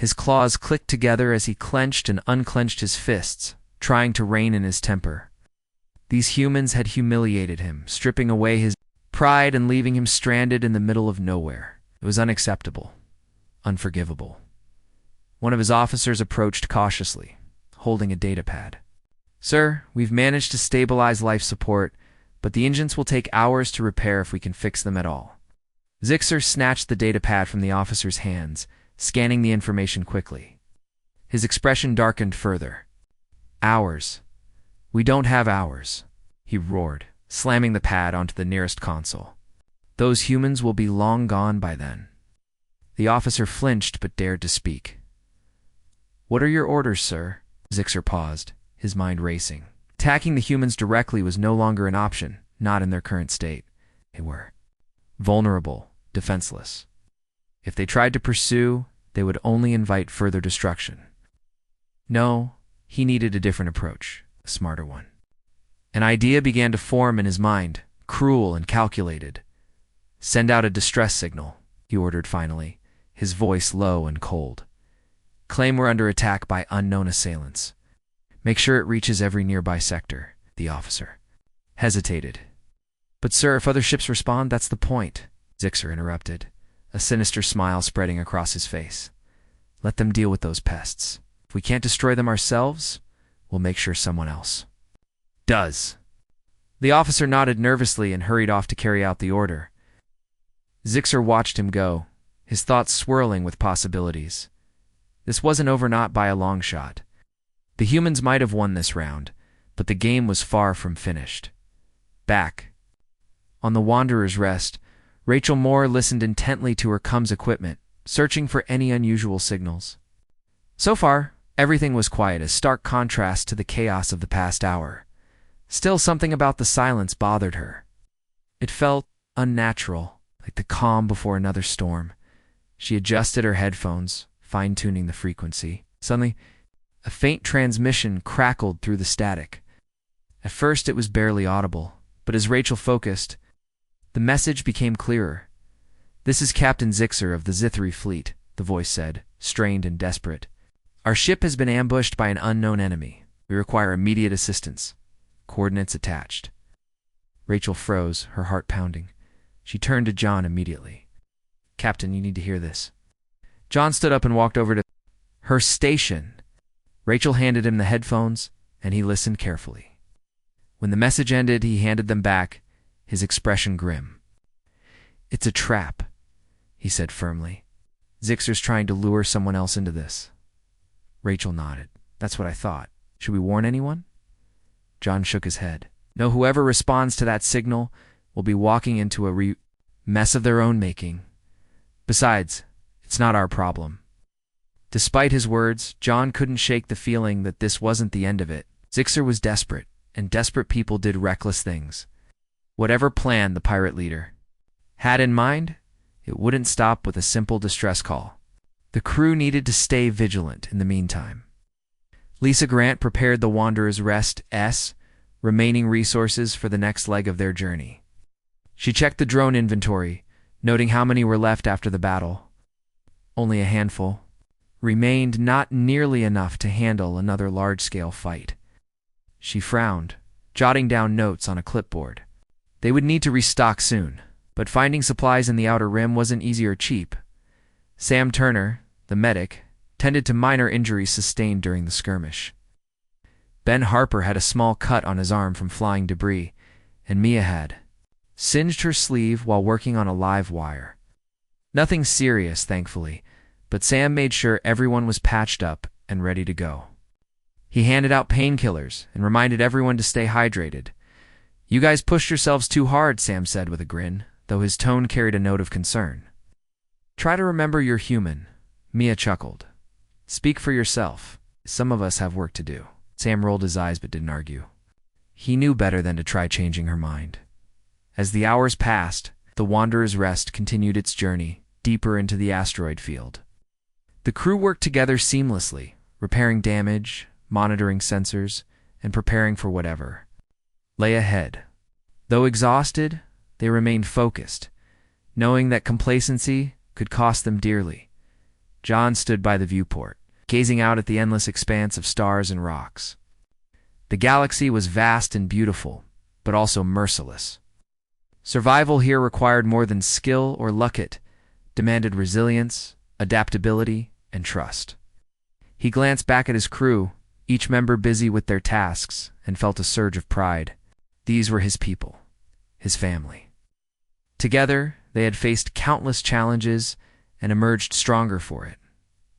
His claws clicked together as he clenched and unclenched his fists, trying to rein in his temper. These humans had humiliated him, stripping away his pride and leaving him stranded in the middle of nowhere. It was unacceptable, unforgivable. One of his officers approached cautiously, holding a datapad. Sir, we've managed to stabilize life support, but the engines will take hours to repair if we can fix them at all. Zixer snatched the datapad from the officer's hands, scanning the information quickly. His expression darkened further. Hours. We don't have hours, he roared, slamming the pad onto the nearest console. "Those humans will be long gone by then." The officer flinched but dared to speak. "What are your orders, sir?" Zixer paused, his mind racing. Attacking the humans directly was no longer an option, not in their current state. They were vulnerable, defenseless. If they tried to pursue, they would only invite further destruction. No, he needed a different approach, a smarter one. An idea began to form in his mind, cruel and calculated. "Send out a distress signal," he ordered finally, his voice low and cold. "Claim we're under attack by unknown assailants. Make sure it reaches every nearby sector." The officer hesitated. "But sir, if other ships respond, that's the point," Zixer interrupted, a sinister smile spreading across his face. "Let them deal with those pests. If we can't destroy them ourselves, we'll make sure someone else does." The officer nodded nervously and hurried off to carry out the order. Zixer watched him go, his thoughts swirling with possibilities. This wasn't over, not by a long shot. The humans might have won this round, but the game was far from finished. Back on the Wanderer's Rest, Rachel Moore listened intently to her comms equipment, searching for any unusual signals. So far, everything was quiet, a stark contrast to the chaos of the past hour. Still, something about the silence bothered her. It felt unnatural, like the calm before another storm. She adjusted her headphones, fine-tuning the frequency. Suddenly, a faint transmission crackled through the static. At first, it was barely audible, but as Rachel focused, the message became clearer. "This is Captain Zixer of the Zithri fleet," the voice said, strained and desperate. "Our ship has been ambushed by an unknown enemy. We require immediate assistance. Coordinates attached." Rachel froze, her heart pounding. She turned to John immediately. "Captain, you need to hear this." John stood up and walked over to her station. Rachel handed him the headphones, and he listened carefully. When the message ended, he handed them back, his expression grim. "It's a trap," he said firmly. "Zixer's trying to lure someone else into this." Rachel nodded. "That's what I thought. Should we warn anyone?" John shook his head. "No, whoever responds to that signal will be walking into a mess of their own making. Besides, it's not our problem." Despite his words, John couldn't shake the feeling that this wasn't the end of it. Zixer was desperate, and desperate people did reckless things. Whatever plan the pirate leader had in mind, it wouldn't stop with a simple distress call. The crew needed to stay vigilant in the meantime. Lisa Grant prepared the Wanderer's Rest's remaining resources for the next leg of their journey. She checked the drone inventory, noting how many were left after the battle. Only a handful remained, not nearly enough to handle another large-scale fight. She frowned, jotting down notes on a clipboard. They would need to restock soon, but finding supplies in the Outer Rim wasn't easy or cheap. Sam Turner, the medic, tended to minor injuries sustained during the skirmish. Ben Harper had a small cut on his arm from flying debris, and Mia had singed her sleeve while working on a live wire. Nothing serious, thankfully, but Sam made sure everyone was patched up and ready to go. He handed out painkillers and reminded everyone to stay hydrated. "You guys pushed yourselves too hard," Sam said with a grin, though his tone carried a note of concern. "Try to remember you're human," Mia chuckled. "Speak for yourself. Some of us have work to do." Sam rolled his eyes but didn't argue. He knew better than to try changing her mind. As the hours passed, the Wanderer's Rest continued its journey deeper into the asteroid field. The crew worked together seamlessly, repairing damage, monitoring sensors, and preparing for whatever lay ahead. Though exhausted, they remained focused, knowing that complacency could cost them dearly. John stood by the viewport, gazing out at the endless expanse of stars and rocks. The galaxy was vast and beautiful, but also merciless. Survival here required more than skill or luck. It demanded resilience, adaptability, and trust. He glanced back at his crew, each member busy with their tasks, and felt a surge of pride. These were his people, his family. Together, they had faced countless challenges and emerged stronger for it.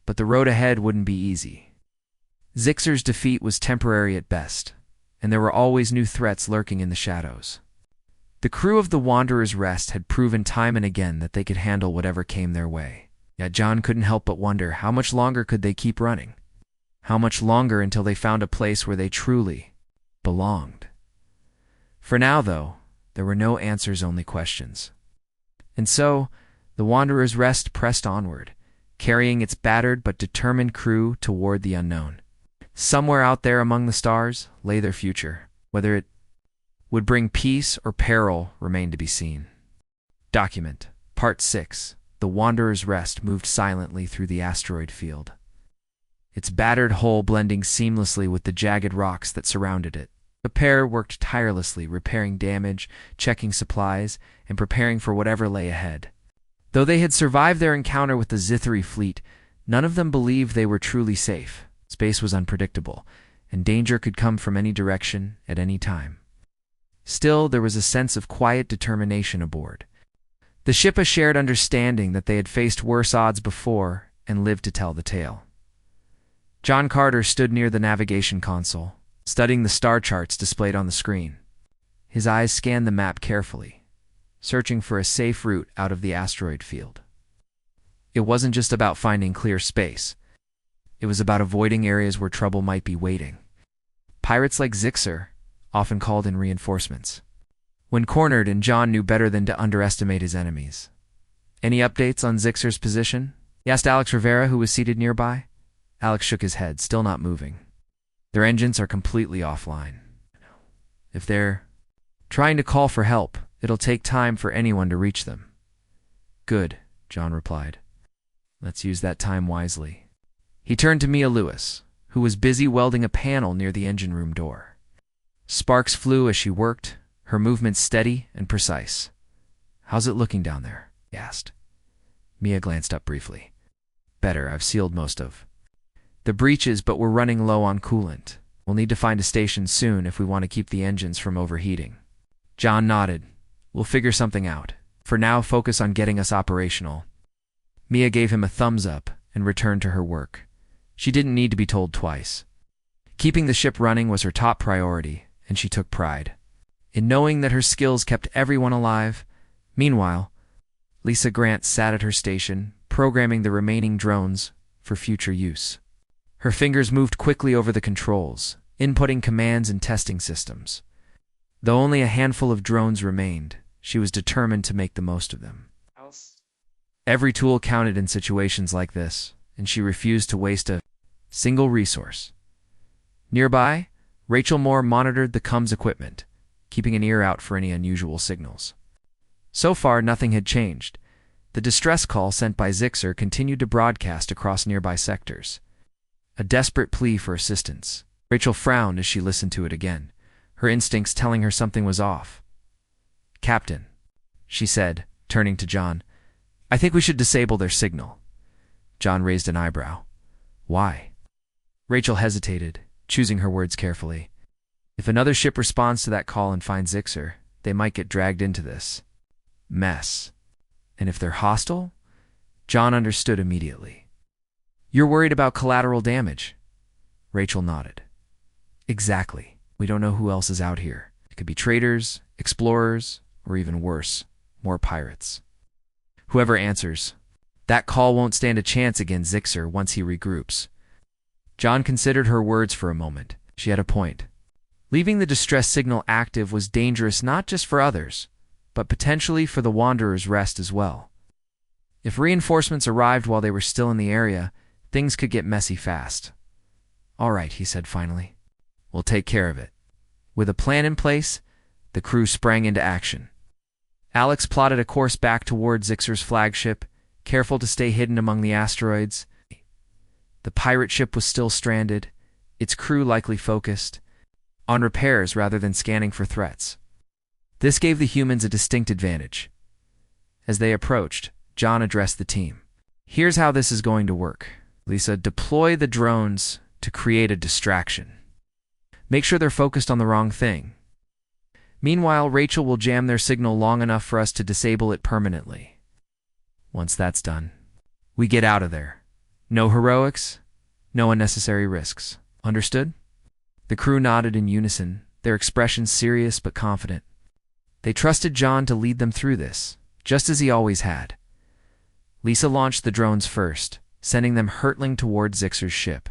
But the road ahead wouldn't be easy. Zixer's defeat was temporary at best, and there were always new threats lurking in the shadows. The crew of the Wanderer's Rest had proven time and again that they could handle whatever came their way. Yet John couldn't help but wonder, how much longer could they keep running? How much longer until they found a place where they truly belonged? For now, though, there were no answers, only questions. And so, the Wanderer's Rest pressed onward, carrying its battered but determined crew toward the unknown. Somewhere out there among the stars lay their future. Whether it would bring peace or peril remained to be seen. Document. Part 6. The Wanderer's Rest moved silently through the asteroid field, its battered hull blending seamlessly with the jagged rocks that surrounded it. The pair worked tirelessly, repairing damage, checking supplies, and preparing for whatever lay ahead. Though they had survived their encounter with the Zithri fleet, none of them believed they were truly safe. Space was unpredictable, and danger could come from any direction at any time. Still, there was a sense of quiet determination aboard. The ship a shared understanding that they had faced worse odds before and lived to tell the tale. John Carter stood near the navigation console, studying the star charts displayed on the screen. His eyes scanned the map carefully, searching for a safe route out of the asteroid field. It wasn't just about finding clear space. It was about avoiding areas where trouble might be waiting. Pirates like Zixer often called in reinforcements when cornered, and John knew better than to underestimate his enemies. "Any updates on Zixer's position?" he asked Alex Rivera, who was seated nearby. Alex shook his head, still not moving. "Their engines are completely offline. If they're trying to call for help, it'll take time for anyone to reach them." "Good," John replied. "Let's use that time wisely." He turned to Mia Lewis, who was busy welding a panel near the engine room door. Sparks flew as she worked, her movements steady and precise. "How's it looking down there?" he asked. Mia glanced up briefly. "Better. I've sealed most of the breaches, but we're running low on coolant. We'll need to find a station soon if we want to keep the engines from overheating." John nodded. "We'll figure something out. For now, focus on getting us operational." Mia gave him a thumbs up and returned to her work. She didn't need to be told twice. Keeping the ship running was her top priority, and she took pride in knowing that her skills kept everyone alive. Meanwhile, Lisa Grant sat at her station, programming the remaining drones for future use. Her fingers moved quickly over the controls, inputting commands and testing systems. Though only a handful of drones remained, she was determined to make the most of them. Every tool counted in situations like this, and she refused to waste a single resource. Nearby, Rachel Moore monitored the comms equipment, keeping an ear out for any unusual signals. So far, nothing had changed. The distress call sent by Zixer continued to broadcast across nearby sectors, a desperate plea for assistance. Rachel frowned as she listened to it again, her instincts telling her something was off. "Captain," she said, turning to John, "I think we should disable their signal." John raised an eyebrow. "Why?" Rachel hesitated, choosing her words carefully. "If another ship responds to that call and finds Zixer, they might get dragged into this mess. And if they're hostile?" John understood immediately. "You're worried about collateral damage?" Rachel nodded. "Exactly. We don't know who else is out here. It could be traders, explorers, or even worse, more pirates. Whoever answers, that call won't stand a chance against Zixer once he regroups." John considered her words for a moment. She had a point. Leaving the distress signal active was dangerous not just for others, but potentially for the Wanderer's Rest as well. If reinforcements arrived while they were still in the area, things could get messy fast. "All right," he said finally. "We'll take care of it." With a plan in place, the crew sprang into action. Alex plotted a course back toward Zixer's flagship, careful to stay hidden among the asteroids. The pirate ship was still stranded, its crew likely focused on repairs rather than scanning for threats. This gave the humans a distinct advantage. As they approached, John addressed the team. "Here's how this is going to work. Lisa, deploy the drones to create a distraction. Make sure they're focused on the wrong thing. Meanwhile, Rachel will jam their signal long enough for us to disable it permanently. Once that's done, we get out of there. No heroics, no unnecessary risks. Understood?" The crew nodded in unison, their expressions serious but confident. They trusted John to lead them through this, just as he always had. Lisa launched the drones first, sending them hurtling toward Zixer's ship.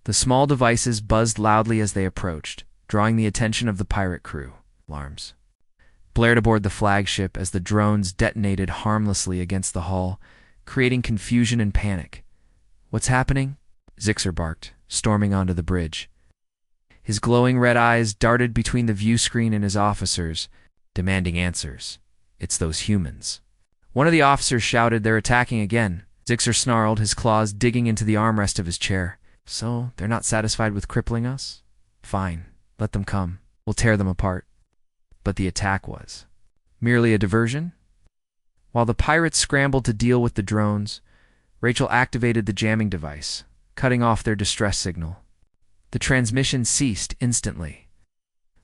The small devices buzzed loudly as they approached, drawing the attention of the pirate crew. Alarms blared aboard the flagship as the drones detonated harmlessly against the hull, creating confusion and panic. "What's happening?" Zixer barked, storming onto the bridge. His glowing red eyes darted between the view screen and his officers, demanding answers. "It's those humans." One of the officers shouted, "They're attacking again." Zixer snarled, his claws digging into the armrest of his chair. "So, they're not satisfied with crippling us? Fine, let them come. We'll tear them apart." But the attack was merely a diversion? While the pirates scrambled to deal with the drones, Rachel activated the jamming device, cutting off their distress signal. The transmission ceased instantly,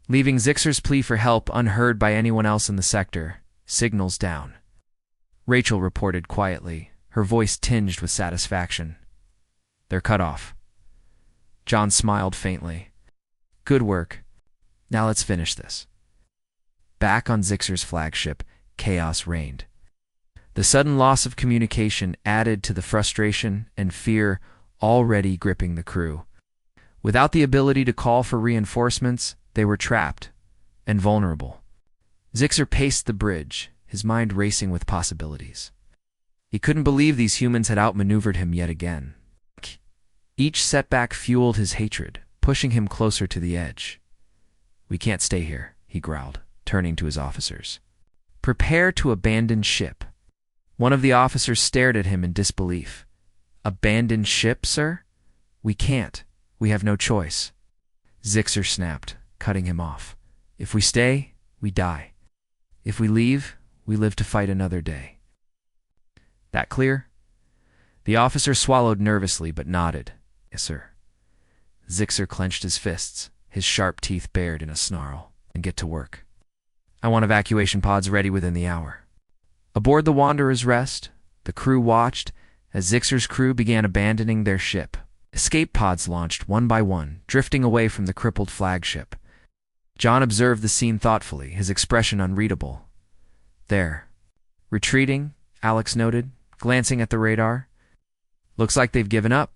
leaving Zixer's plea for help unheard by anyone else in the sector. "Signals down," Rachel reported quietly, her voice tinged with satisfaction. "They're cut off." John smiled faintly. "Good work. Now let's finish this." Back on Zixer's flagship, chaos reigned. The sudden loss of communication added to the frustration and fear already gripping the crew. Without the ability to call for reinforcements, they were trapped and vulnerable. Zixer paced the bridge, his mind racing with possibilities. He couldn't believe these humans had outmaneuvered him yet again. Each setback fueled his hatred, pushing him closer to the edge. "We can't stay here," he growled, turning to his officers. "Prepare to abandon ship." One of the officers stared at him in disbelief. "Abandon ship, sir? We can't. We have no choice." Zixer snapped, cutting him off. "If we stay, we die. If we leave, we live to fight another day." "That clear?" The officer swallowed nervously but nodded. "Yes, sir." Zixer clenched his fists, his sharp teeth bared in a snarl. "And get to work. I want evacuation pods ready within the hour." Aboard the Wanderer's Rest, the crew watched as Zixer's crew began abandoning their ship. Escape pods launched one by one, drifting away from the crippled flagship. John observed the scene thoughtfully, his expression unreadable. "There. Retreating," Alex noted, glancing at the radar. "Looks like they've given up."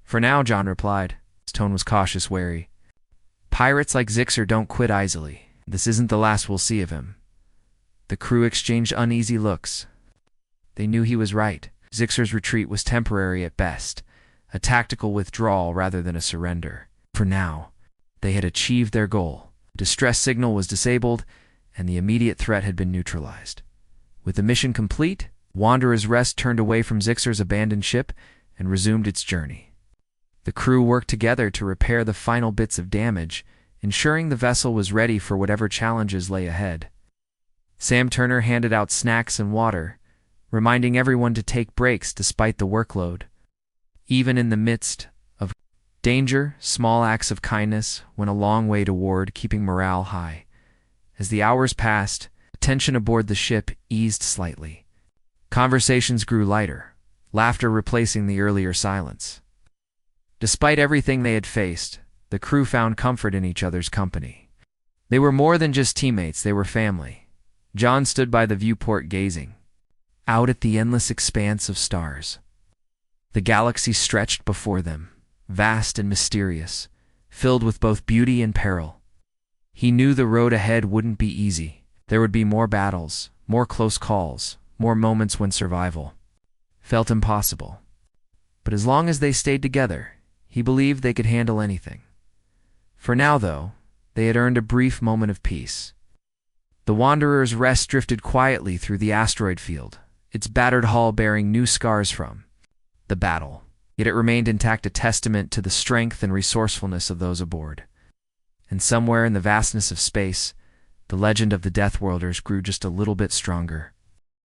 "For now," John replied. His tone was cautious, wary. "Pirates like Zixer don't quit easily. This isn't the last we'll see of him." The crew exchanged uneasy looks. They knew he was right. Zixer's retreat was temporary at best, a tactical withdrawal rather than a surrender. For now, they had achieved their goal. The distress signal was disabled, and the immediate threat had been neutralized. With the mission complete, Wanderer's Rest turned away from Zixer's abandoned ship and resumed its journey. The crew worked together to repair the final bits of damage, ensuring the vessel was ready for whatever challenges lay ahead. Sam Turner handed out snacks and water, reminding everyone to take breaks despite the workload. Even in the midst of danger, small acts of kindness went a long way toward keeping morale high. As the hours passed, tension aboard the ship eased slightly. Conversations grew lighter, laughter replacing the earlier silence. Despite everything they had faced, the crew found comfort in each other's company. They were more than just teammates, they were family. John stood by the viewport gazing out at the endless expanse of stars. The galaxy stretched before them, vast and mysterious, filled with both beauty and peril. He knew the road ahead wouldn't be easy. There would be more battles, more close calls, more moments when survival felt impossible. But as long as they stayed together, he believed they could handle anything. For now, though, they had earned a brief moment of peace. The Wanderer's Rest drifted quietly through the asteroid field, its battered hull bearing new scars from the battle. Yet it remained intact, a testament to the strength and resourcefulness of those aboard. And somewhere in the vastness of space, the legend of the Deathworlders grew just a little bit stronger.